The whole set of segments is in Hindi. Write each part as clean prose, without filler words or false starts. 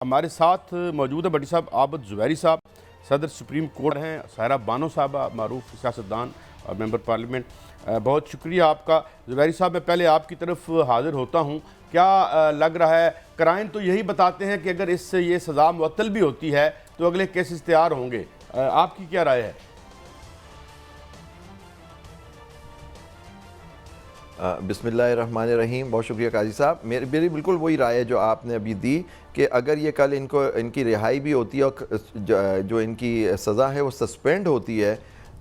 हमारे साथ मौजूद है बड़ी साहब आबद ज़ुबैरी साहब, सदर सुप्रीम कोर्ट हैं, सायरा बानो साहबा, मारूफ सियासतदान और मेंबर पार्लियामेंट। बहुत शुक्रिया आपका ज़ुबैरी साहब। मैं पहले आपकी तरफ हाजिर होता हूँ। क्या लग रहा है, क्राइम तो यही बताते हैं कि अगर इससे ये सज़ा मुअत्तल भी होती है तो अगले केसेस तैयार होंगे, आपकी क्या राय है? बिस्मिल्लाहिर्रहमानिर्रहीम। बहुत शुक्रिया काजी साहब। मेरी बिल्कुल वही राय है जो आपने अभी दी कि अगर ये कल इनकी रिहाई भी होती है और जो इनकी सज़ा है वो सस्पेंड होती है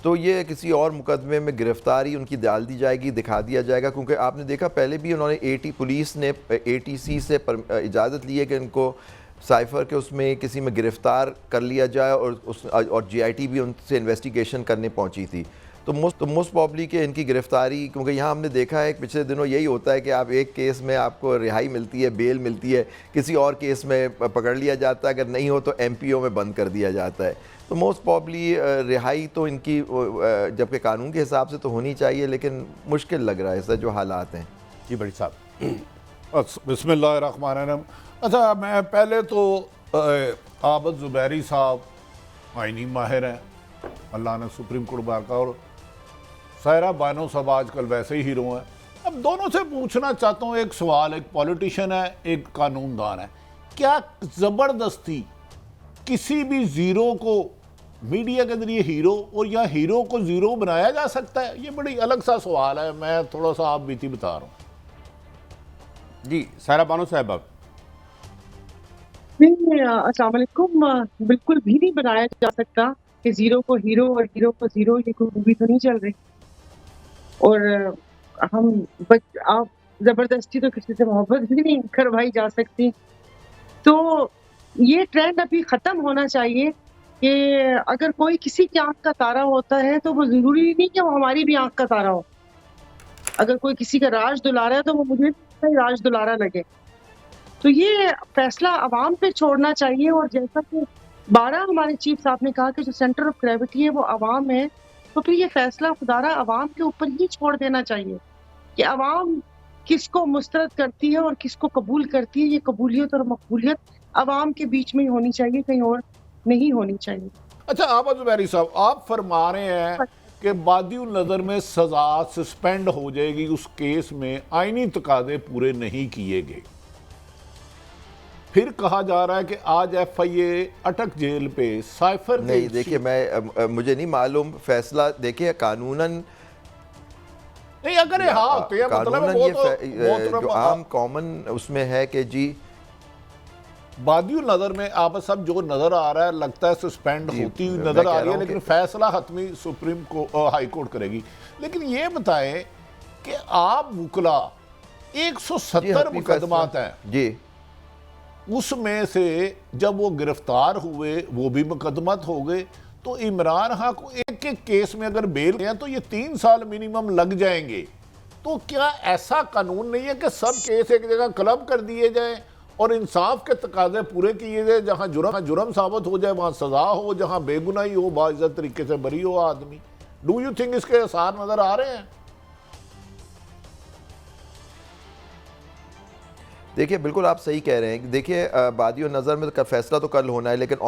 तो ये किसी और मुकदमे में गिरफ़्तारी उनकी डाल दी जाएगी, दिखा दिया जाएगा। क्योंकि आपने देखा पहले भी उन्होंने पुलिस ने ATC से इजाज़त ली है कि इनको साइफ़र के उसमें किसी में गिरफ़्तार कर लिया जाए और GIT भी उनसे इन्वेस्टिगेशन करने पहुंची थी। तो मोस्ट प्रॉब्ली कि इनकी गिरफ़्तारी, क्योंकि यहाँ हमने देखा है पिछले दिनों यही होता है कि आप एक केस में आपको रिहाई मिलती है, बेल मिलती है, किसी और केस में पकड़ लिया जाता है, अगर नहीं हो तो MPO में बंद कर दिया जाता है। तो मोस्ट प्रॉब्ली रिहाई तो इनकी जबकि कानून के हिसाब से तो होनी चाहिए, लेकिन मुश्किल लग रहा है इससे जो हालात हैं। जी बड़ी साहब। बिस्मिल्लाहिर्रहमानिर्रहीम। अच्छा, मैं पहले तो आबद ज़ुबैरी साहब आइनी माहिर हैं, अल्लाह ने सुप्रीम कोर्ट बार का, और सायरा बानो साहब आजकल वैसे ही हीरो हैं। अब दोनों से पूछना चाहता हूँ एक सवाल, एक पॉलिटिशियन है, एक कानूनदान है। क्या ज़बरदस्ती किसी भी ज़ीरो को मीडिया के जरिए हीरो और या हीरो को ज़ीरो बनाया जा सकता है? ये बड़ी अलग सा सवाल है, मैं थोड़ा सा आप बीती बता रहा हूँ। जी सायरा बानो साहब। आप नहीं, अस्सलाम वालेकुम। बिल्कुल भी नहीं बनाया जा सकता कि जीरो को हीरो और हीरो को जीरो, ये कोई मूवी तो नहीं चल रही। और आप जबरदस्ती तो किसी से मोहब्बत भी नहीं करवाई जा सकती। तो ये ट्रेंड अभी खत्म होना चाहिए कि अगर कोई किसी की आंख का तारा होता है तो वो जरूरी नहीं कि वो हमारी भी आंख का तारा हो। अगर कोई किसी का राज दुलारा है तो वो मुझे राज दुलारा लगे। तो ये फैसला अवाम पे छोड़ना चाहिए। और जैसा कि 12 हमारे चीफ साहब ने कहा कि जो सेंटर ऑफ ग्रेविटी है वो अवाम है, तो फिर ये फैसला खुदारा अवाम के ऊपर ही छोड़ देना चाहिए कि अवाम किसको मुस्तरद करती है और किसको कबूल करती है। ये कबूलियत और मकबूलियत अवाम के बीच में ही होनी चाहिए, कहीं और नहीं होनी चाहिए। अच्छा आबद ज़ुबैरी साहब, आप फरमा रहे हैं कि बादियुल नज़र में सज़ा सस्पेंड हो जाएगी उस केस में आईनी तकादे पूरे नहीं किए गए। फिर कहा जा रहा है कि आज FIA अटक जेल पे साइफर नहीं, देखिए मुझे नहीं मालूम फैसला, देखिए कानूनन नहीं, अगर हाँ तो ये मतलब वो तो जो आम कॉमन उसमें है कि जी बादियुल नज़र में आप सब जो नज़र आ रहा है लगता है सस्पेंड होती हुई नज़र आ रही है, लेकिन फैसला हतमी सुप्रीम हाई कोर्ट करेगी। लेकिन ये बताएं कि आप वुकला 170 मुकदमात हैं जी, उसमें से जब वो गिरफ्तार हुए वो भी मुकदमत हो गए, तो इमरान खान को एक एक केस में अगर बेल गया तो ये 3 साल मिनिमम लग जाएंगे। तो क्या ऐसा कानून नहीं है कि सब केस एक जगह क्लब कर दिए जाए और इंसाफ के तकाजे पूरे किए जाए? जहां जुर्म साबित हो जाए वहां सजा हो, जहां बेगुनाही हो बाइज्जत तरीके से बरी हो आदमी। डू यू थिंक इसके आसार नजर आ रहे हैं? देखिए बिल्कुल आप सही कह रहे हैं। देखिए बादियों नज़र में फैसला तो कल होना है, लेकिन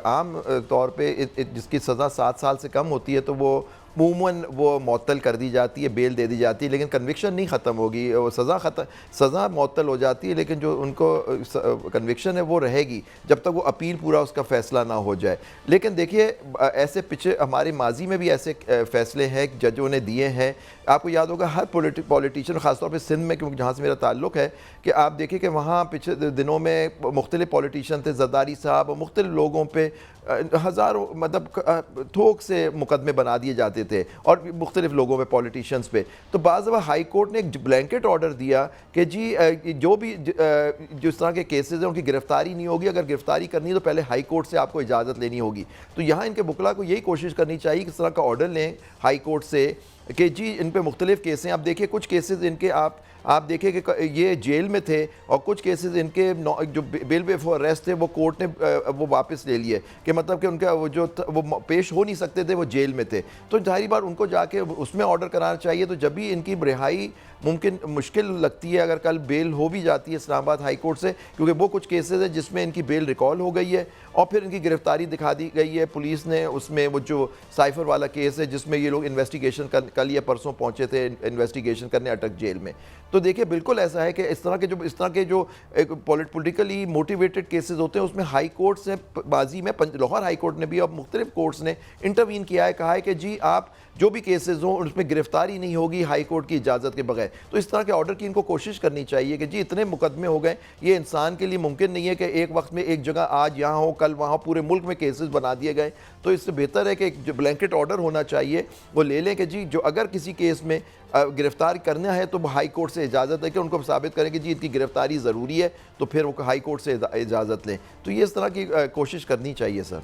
आम तौर पे जिसकी सज़ा 7 साल से कम होती है तो वो अमूमन वो मुअत्तल कर दी जाती है, बेल दे दी जाती है, लेकिन कन्विक्शन नहीं ख़त्म होगी। वो सज़ा मुअत्तल हो जाती है, लेकिन जो उनको कन्विक्शन है वो रहेगी जब तक वो अपील पूरा उसका फ़ैसला ना हो जाए। लेकिन देखिए ऐसे पिछले हमारे माजी में भी ऐसे फ़ैसले हैं जजों ने दिए हैं। आपको याद होगा हर पॉलिटिशियन, ख़ासतौर पर सिंध में, क्योंकि जहाँ से मेरा ताल्लुक़ है, कि आप देखिए कि वहाँ पिछले दिनों में मुख्तलिफ़ पॉलिटिशियन थे, ज़रदारी साहब और मुख्तलिफ़ लोगों पर हज़ारों मतलब थोक से मुकदमे बना दिए जाते थे और मुख्तलिफ़ लोगों पे, पॉलिटिशियंस पे। तो बाज़ दफ़ा हाई कोर्ट ने एक ब्लैंकेट ऑर्डर दिया कि जी जो भी जिस तरह के केसेस हैं उनकी गिरफ़्तारी नहीं होगी, अगर गिरफ़्तारी करनी है तो पहले हाई कोर्ट से आपको इजाज़त लेनी होगी। तो यहाँ इनके वकला को यही कोशिश करनी चाहिए कि इस तरह का ऑर्डर लें हाई कोर्ट से कि जी इन पे मुख्तलिफ़ केस हैं। आप देखिए कुछ केसेस इनके आप आप देखें कि ये जेल में थे और कुछ केसेस इनके जो बेल बिफोर अरेस्ट थे वो कोर्ट ने वो वापस ले लिए कि मतलब कि उनका वो पेश हो नहीं सकते थे, वो जेल में थे। तो जाहिर बार उनको जाके उसमें ऑर्डर कराना चाहिए। तो जब भी इनकी रिहाई मुश्किल लगती है, अगर कल बेल हो भी जाती है इस्लामाबाद हाई कोर्ट से, क्योंकि वो कुछ केसेस है जिसमें इनकी बेल रिकॉल हो गई है और फिर इनकी गिरफ्तारी दिखा दी गई है पुलिस ने, उसमें वो जो साइफर वाला केस है जिसमें ये लोग इन्वेस्टिगेशन कल या परसों पहुंचे थे इन्वेस्टिगेशन करने अटक जेल में। तो देखिए बिल्कुल ऐसा है कि इस तरह के जो पॉलिटिकली मोटिवेटेड केसेस होते हैं उसमें हाई कोर्ट से बाजी में लाहौर हाई कोर्ट ने भी और मुख्तलिफ कोर्ट्स ने इंटरवीन किया है, कहा है कि जी आप जो भी केसेस हों उसमें गिरफ्तारी नहीं होगी हाई कोर्ट की इजाज़त के बगैर। तो इस तरह के ऑर्डर की इनको कोशिश करनी चाहिए कि जी इतने मुकदमे हो गए, ये इंसान के लिए मुमकिन नहीं है कि एक वक्त में एक जगह आज यहाँ हो कल वहाँ, पूरे मुल्क में केसेस बना दिए गए। तो इससे बेहतर है कि एक जो ब्लैंकेट ऑर्डर होना चाहिए वो ले लें कि जी जो अगर किसी केस में गिरफ्तार करना है तो हाई कोर्ट से इजाज़त है कि उनको साबित करें कि जी इनकी गिरफ्तारी ज़रूरी है, तो फिर वो हाई कोर्ट से इजाज़त लें। तो ये इस तरह की कोशिश करनी चाहिए सर।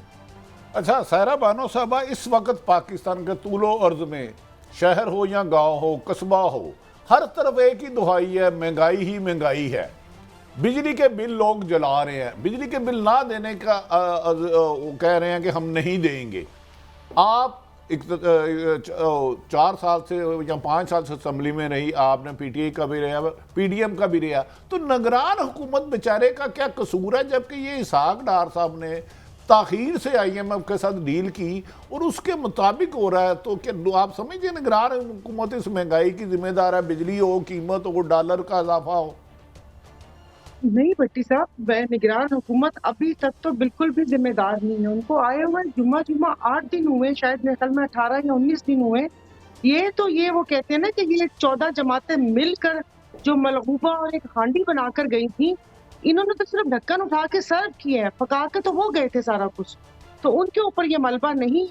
अच्छा सहरा बानो साहबा, इस वक्त पाकिस्तान के तूलो अर्ज में शहर हो या गांव हो कस्बा हो, हर तरफ एक ही दुहाई है, महंगाई ही महंगाई है। बिजली के बिल लोग जला रहे हैं, बिजली के बिल ना देने का कह रहे हैं कि हम नहीं देंगे। आप 4 साल से या 5 साल से असम्बली में रही, आपने पीटीआई का भी रहा, पीडीएम का भी रहा, तो निगरान हुकूमत बेचारे का क्या कसूर है जबकि ये इसहाक डार साहब ने ताखीर से आईएमएफ के साथ डील की और उसके मुताबिक हो रहा है। तो क्या आप समझिए निगरान हुकूमत इस महंगाई की जिम्मेदार है? बिजली हो, कीमत हो, डॉलर का इजाफा हो। नहीं भट्टी साहब, वह निगरान हुकूमत अभी तक तो बिल्कुल भी जिम्मेदार नहीं है। उनको आए हुए जुम्मा 8 दिन हुए, शायद मेरे ख्याल में 18 या 19 दिन हुए। ये वो कहते हैं ना कि ये 14 जमातें मिलकर जो मलगूबा और एक हांडी बनाकर गई थी, इन्होंने तो सिर्फ ढक्कन उठा के सर्व किए हैं, पका के तो वो गए थे सारा कुछ। तो उनके ऊपर ये मलबा नहीं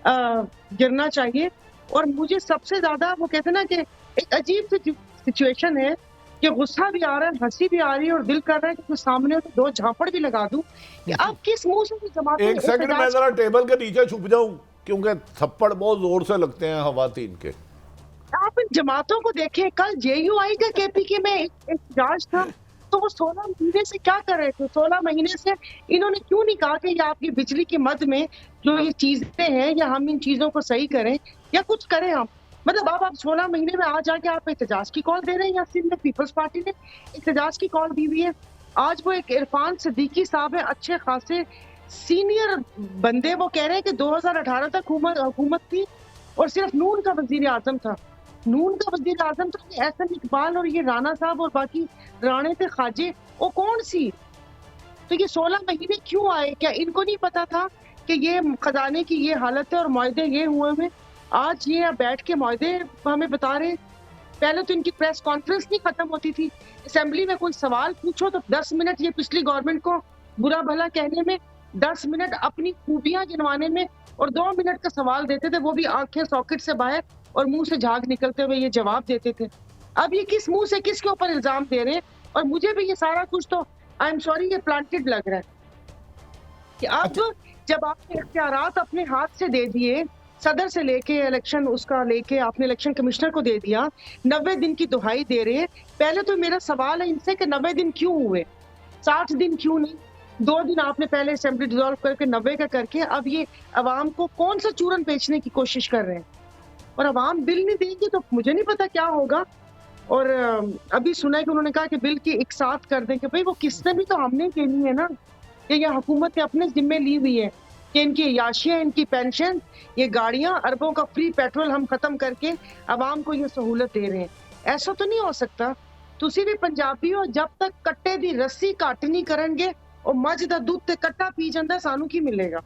गिरना चाहिए। और मुझे सबसे ज्यादा वो कहते हैं ना कि एक अजीब सी सिचुएशन है कि गुस्सा भी आ रहा है, हंसी भी आ रही है और दिल कर रहा है कि सामने तो 2 झापड़ भी लगा दूं कि आप किस मुंह से जमाते। एक सेकंड मैं जरा टेबल के नीचे छुप जाऊं क्योंकि थप्पड़ बहुत जोर से लगते हैं खवातीन के। आप इन जमातों को देखें, कल जेयूआई का केपीके में एक जांच था, तो वो 16 महीने से क्या कर रहे थे? 16 महीने से इन्होंने क्यों नहीं कहा कि ये आपकी बिजली की मद में जो ये चीजें हैं या हम इन चीजों को सही करें या कुछ करें हम। मतलब अब आप 16 महीने में आ जाके आप एहतजाज की कॉल दे रहे हैं। या सिंध में पीपल्स पार्टी ने एहतजाज की कॉल दी हुई है। आज वो एक इरफान सिद्दीकी साहब है, अच्छे खासे सीनियर बंदे, वो कह रहे हैं कि 2018 तक हुकूमत थी और सिर्फ नून का वजीर आजम था। नून का वजीर आजम तो एहसन इकबाल और ये राणा साहब और बाकी राणे थे खाजे, वो कौन सी? तो ये 16 महीने क्यों आए? क्या इनको नहीं पता था कि ये खजाने की ये हालत है और मुआहदे ये हुए हैं? आज ये बैठ के मुआहदे हमें बता रहे। पहले तो इनकी प्रेस कॉन्फ्रेंस नहीं खत्म होती थी, असेंबली में कोई सवाल पूछो तो 10 मिनट ये पिछली गवर्नमेंट को बुरा भला कहने में, 10 मिनट अपनी खूबियां गिनवाने में और 2 मिनट का सवाल देते थे, वो भी आंखें सॉकेट से बाहर और मुंह से झाग निकलते हुए ये जवाब देते थे। अब ये किस मुंह से किसके ऊपर इल्जाम दे रहे हैं? और मुझे भी ये सारा कुछ तो आई एम सॉरी ये प्लांटेड लग रहा है कि अब जब आपने इख्तियारात अपने हाथ से दे दिए, सदर से लेके इलेक्शन उसका लेके आपने इलेक्शन कमिश्नर को दे दिया, 90 दिन की दुहाई दे रहे हैं। पहले तो मेरा सवाल है इनसे कि 90 दिन क्यों हुए, 60 दिन क्यों नहीं? 2 दिन आपने पहले असेंबली डिसॉल्व करके 90 का करके अब ये अवाम को कौन सा चूरन बेचने की कोशिश कर रहे हैं? और अवाम बिल नहीं देंगे तो मुझे नहीं पता क्या होगा। और अभी सुना है कि उन्होंने कहा कि बिल की एक साथ कर दें कि भाई वो किसने भी तो हमने देनी है ना, कि ये हुकूमत ने अपने जिम्मे ली हुई है कि इनकी याशियाँ, इनकी पेंशन, ये गाड़ियां, अरबों का फ्री पेट्रोल हम खत्म करके अवाम को ये सहूलत दे रहे हैं। ऐसा तो नहीं हो सकता। तुसी भी पंजाबी हो, जब तक कट्टे दी रस्सी घट नहीं करेंगे और मझ दा दूध ते कट्टा पी जांदा सानू की मिलेगा।